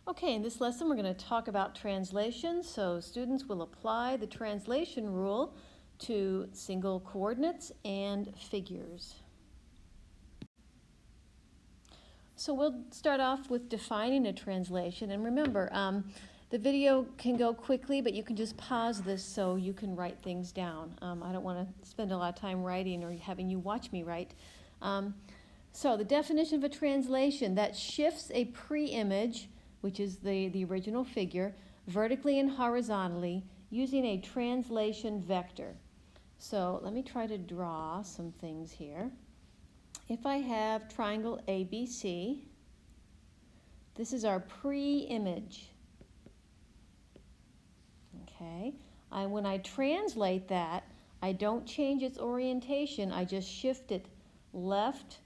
Okay, in this lesson we're going to talk about translation. So students will apply the translation rule to single coordinates and figures. So we'll start off with defining a translation. And remember, the video can go quickly, but you can just pause this so you can write things down. I don't want to spend a lot of time writing or having you watch me write. So the definition of a translation, that shifts a pre-image, which is the original figure, vertically and horizontally using a translation vector. So let me try to draw some things here. If I have triangle ABC, this is our pre-image. Okay, when I translate that, I don't change its orientation, I just shift it left,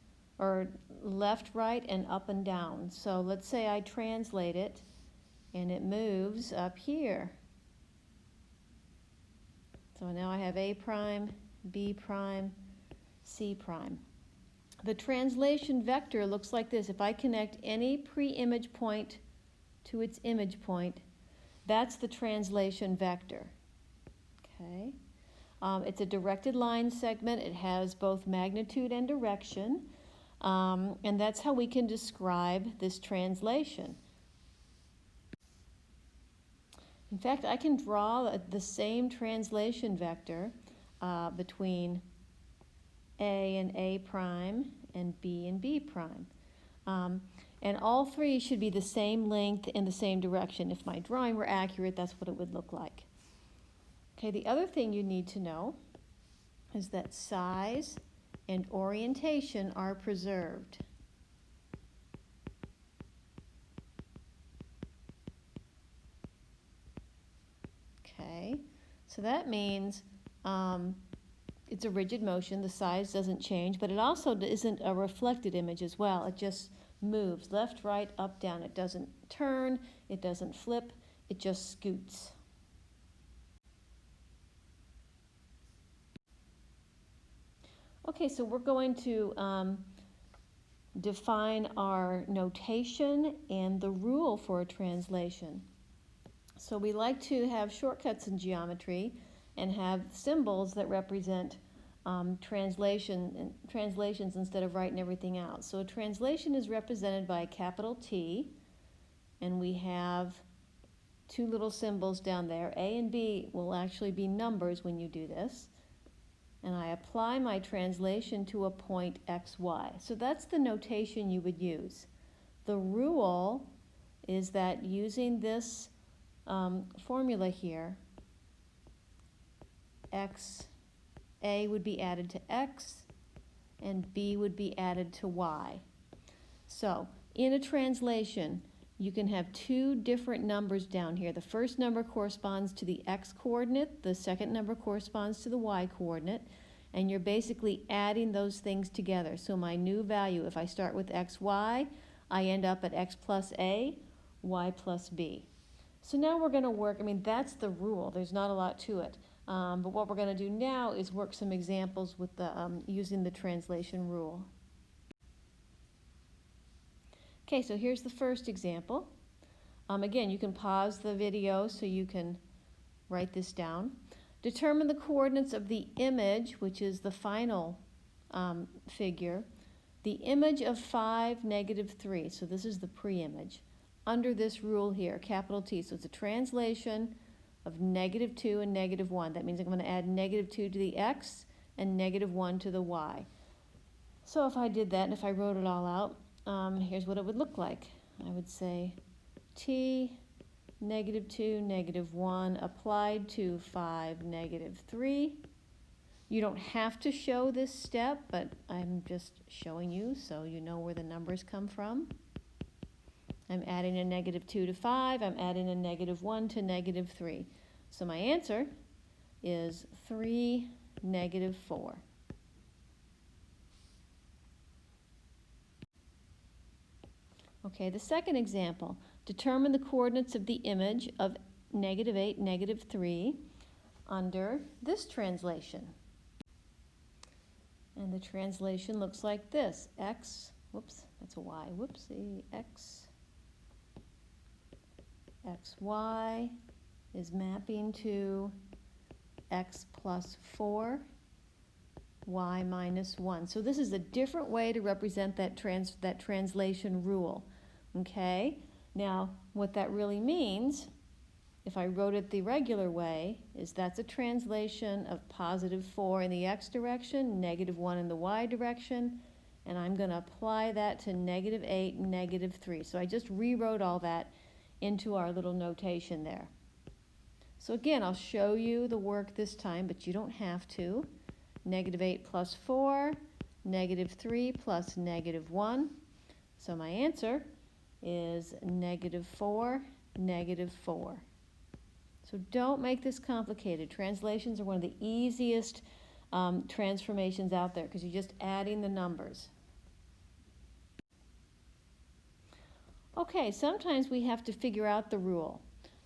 right, and up and down. So let's say I translate it and it moves up here. So now I have A prime, B prime, C prime. The translation vector looks like this. If I connect any pre-image point to its image point, that's the translation vector. Okay. It's a directed line segment. It has both magnitude and direction. And that's how we can describe this translation. In fact, I can draw the same translation vector between A and A prime and B and B prime. And all three should be the same length in the same direction. If my drawing were accurate, that's what it would look like. Okay, the other thing you need to know is that size and orientation are preserved. Okay, so that means it's a rigid motion, the size doesn't change, but it also isn't a reflected image as well. It just moves left, right, up, down. It doesn't turn, it doesn't flip, it just scoots. Okay, so we're going to define our notation and the rule for a translation. So we like to have shortcuts in geometry and have symbols that represent translations instead of writing everything out. So a translation is represented by a capital T, and we have two little symbols down there. A and B will actually be numbers when you do this. And I apply my translation to a point XY. So that's the notation you would use. The rule is that using this formula here, A would be added to X and B would be added to Y. So in a translation, you can have two different numbers down here. The first number corresponds to the X coordinate, the second number corresponds to the Y coordinate, and you're basically adding those things together. So my new value, if I start with XY, I end up at X plus A, Y plus B. So now we're going to work, that's the rule. There's not a lot to it. But what we're going to do now is work some examples with using the translation rule. Okay, so here's the first example. Again, you can pause the video so you can write this down. Determine the coordinates of the image, which is the final figure, the image of 5, -3. So this is the pre-image. Under this rule here, capital T. So it's a translation of -2 and -1. That means I'm going to add -2 to the X and -1 to the Y. So if I did that and if I wrote it all out, here's what it would look like. I would say T, -2, -1 applied to 5, -3. You don't have to show this step, but I'm just showing you so you know where the numbers come from. I'm adding a -2 to 5, I'm adding a -1 to -3. So my answer is 3, -4. Okay, the second example. Determine the coordinates of the image of -8, -3 under this translation. And the translation looks like this. X, whoops, that's a Y, whoopsie, X xy is mapping to x plus 4, y minus 1. So this is a different way to represent that translation rule. Okay? Now, what that really means, if I wrote it the regular way, is that's a translation of positive 4 in the x direction, negative 1 in the y direction, and I'm going to apply that to negative 8 and negative 3. So I just rewrote all that into our little notation there. So again, I'll show you the work this time, but you don't have to. Negative 8 plus 4, negative 3 plus negative 1. So my answer is negative 4, negative 4. So don't make this complicated. Translations are one of the easiest transformations out there because you're just adding the numbers. Okay, sometimes we have to figure out the rule.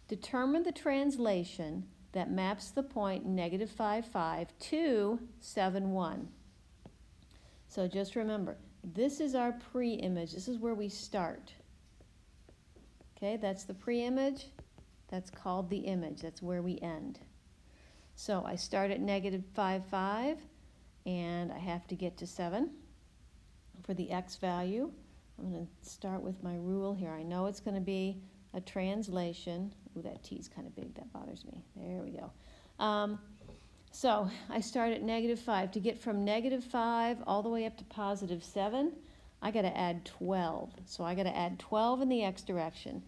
Determine the translation that maps the point negative 5, 5 to 7, 1. So just remember, this is our pre-image. This is where we start. Okay, that's the pre-image. That's called the image. That's where we end. So I start at negative 5, 5, and I have to get to 7 for the x value. I'm going to start with my rule here. I know it's going to be a translation. Ooh, that t is kind of big. That bothers me. There we go. So I start at negative 5. To get from negative 5 all the way up to positive 7, I got to add 12. So I got to add 12 in the x direction.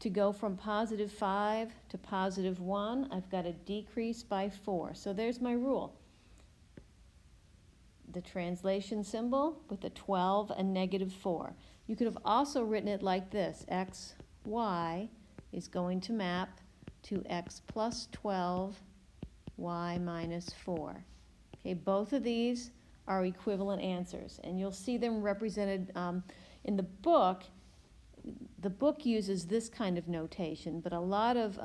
To go from positive 5 to positive 1, I've got to decrease by 4. So there's my rule. The translation symbol with a 12 and negative 4. You could have also written it like this. X, y is going to map to x plus 12, y minus 4. Okay, both of these are equivalent answers, and you'll see them represented in the book. The book uses this kind of notation, but a lot of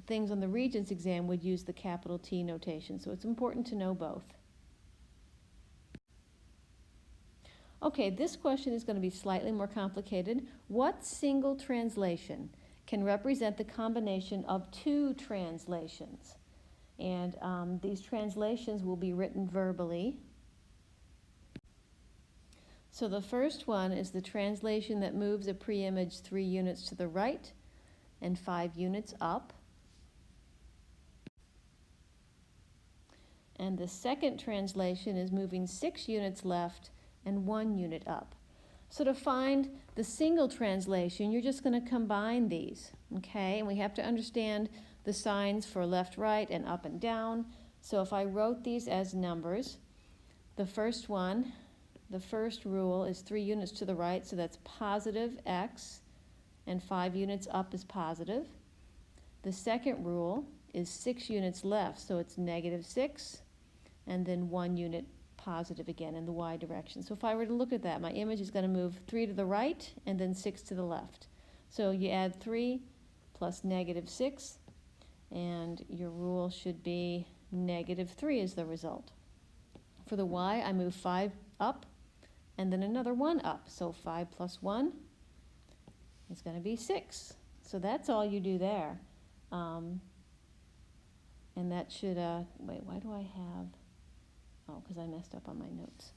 things on the Regents exam would use the capital T notation, so it's important to know both. Okay, this question is going to be slightly more complicated. What single translation can represent the combination of two translations? And these translations will be written verbally. So the first one is the translation that moves a pre-image 3 units to the right and 5 units up. And the second translation is moving 6 units left and 1 unit up. So to find the single translation, you're just going to combine these, okay? And we have to understand the signs for left, right, and up and down. So if I wrote these as numbers, the first one, the first rule is 3 units to the right, so that's positive x, and 5 units up is positive. The second rule is 6 units left, so it's negative 6, and then 1 unit positive again in the y direction. So if I were to look at that, my image is going to move 3 to the right and then 6 to the left. So you add 3 plus negative 6, and your rule should be negative 3 is the result. For the y, I move 5 up and then another 1 up. So 5 plus 1 is going to be 6. So that's all you do there. And that should, wait, why do I have, oh, because I messed up on my notes.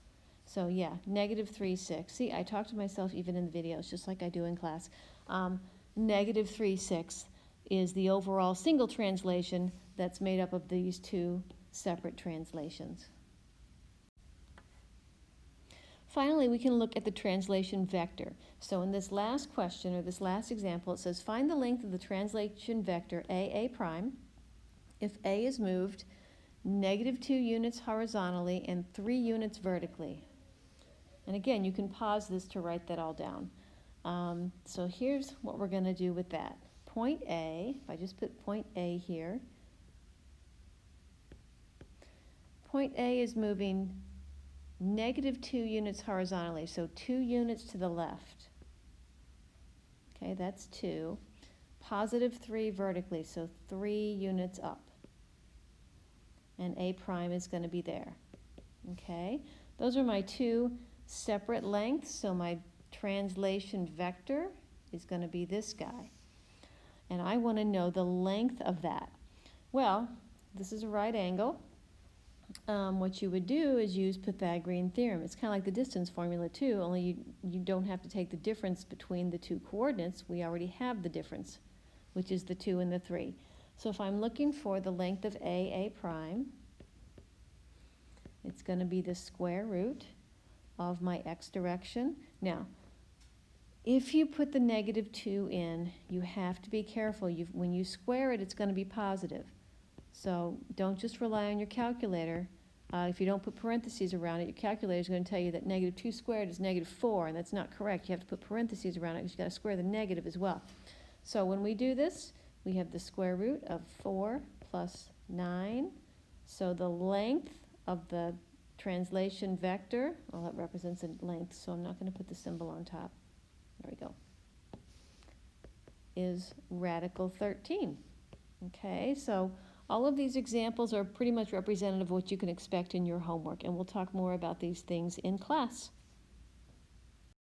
So yeah, negative 3, 6. See, I talk to myself even in the videos, just like I do in class. Negative 3, 6 is the overall single translation that's made up of these two separate translations. Finally, we can look at the translation vector. So in this last question, or this last example, it says, find the length of the translation vector AA prime if A is moved negative 2 units horizontally and 3 units vertically. And again, you can pause this to write that all down. So here's what we're going to do with that. Point A, if I just put point A here, point A is moving negative 2 units horizontally, so 2 units to the left. Okay, that's 2. Positive 3 vertically, so 3 units up. And A prime is going to be there. Okay, those are my two separate lengths, so my translation vector is going to be this guy. and I want to know the length of that. Well, this is a right angle. What you would do is use Pythagorean theorem. It's kind of like the distance formula too, only you don't have to take the difference between the two coordinates. We already have the difference, which is the 2 and the 3. So if I'm looking for the length of A prime, it's going to be the square root of my x direction. Now, if you put the negative 2 in, you have to be careful. When you square it, it's going to be positive. So don't just rely on your calculator. If you don't put parentheses around it, your calculator is going to tell you that negative 2 squared is negative 4, and that's not correct. You have to put parentheses around it because you've got to square the negative as well. So when we do this, we have the square root of 4 plus 9. So the length of the translation vector, well, that represents a length, so I'm not going to put the symbol on top. There we go. Is radical 13. Okay, so all of these examples are pretty much representative of what you can expect in your homework, and we'll talk more about these things in class.